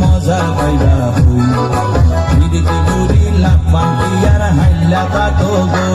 মজা পাইবা হই পিরিতি করি লাভ বান্টি আর হাইলা থাকো গো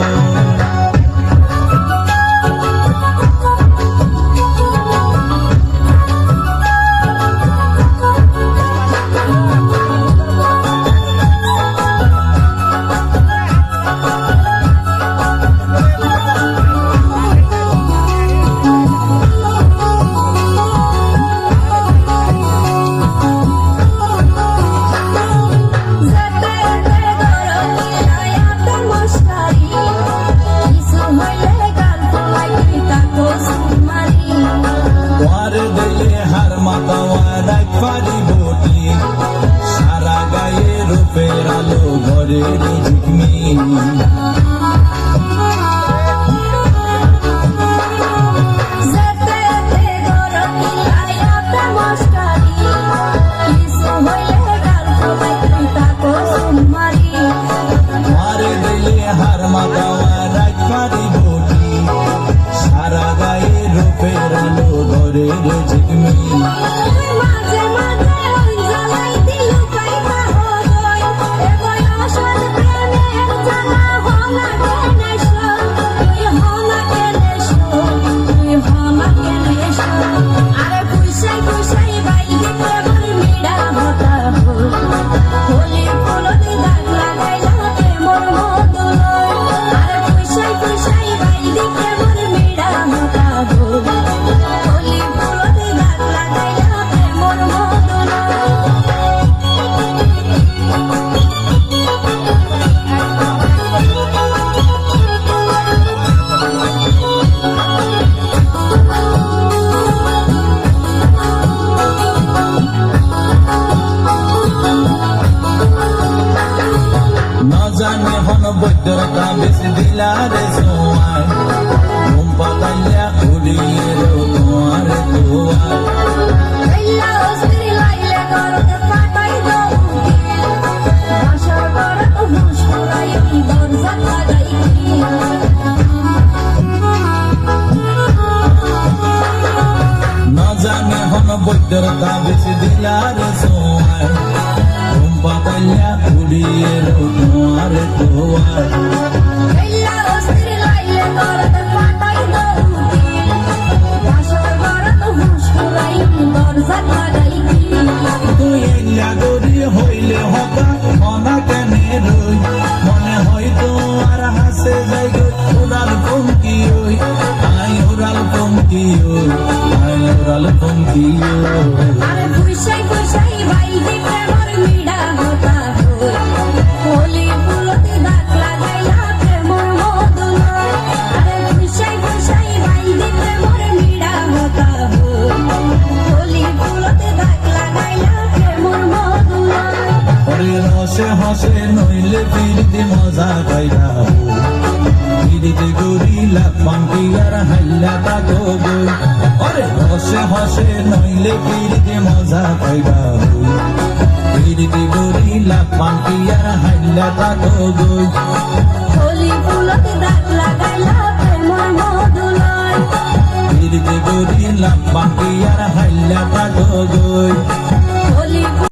সারা গায়ে রূপের আলো ঘরের ঝিকমি মারে দিলে হার মাতাওয়া রাখ পারি বটি সারা গায়ে রূপের আলো ঘরের ঝিকমি জানে হন বৈদ্যরতা বেশি দিলারে সোয়ায় ঘুম পাতাইয়া উড়িয়ে তোমার দোয়ায় না জানে হন বৈদ্যরতা বেশি দিলারে সোয়ায় ঘুম পাতাইয়া উড়িয়ে তোমার দোয়ায় তুই এলা গরি হইলে হকা মনা কেনে রই মনে হয়তো আর হাসে যাই গো উড়াল পঙ্কি ওই আই উড়াল পঙ্কি ওই আই উড়াল পঙ্কি ওই আরে খুশাই খুশাই ভাই দিতে মোর মিডা হতা হই হোলি ফুলতে দাগ লাগাইলা প্রেমর মদন আরে খুশাই খুশাই ভাই দিতে মোর মিডা হতা হই হোলি ফুলতে দাগ লাগাইলা প্রেমর মদন ওরে রসে হসে নইলে পিরিতি মজা পাইবা পিরিতি গরি লাভ বান্টি আর হাইলা থাকো গো ওরে রসে হসে নইলে পিরিতি মজা পাইবা পিরিতি গরি লাভ বান্টি আর হাইলা থাকো গো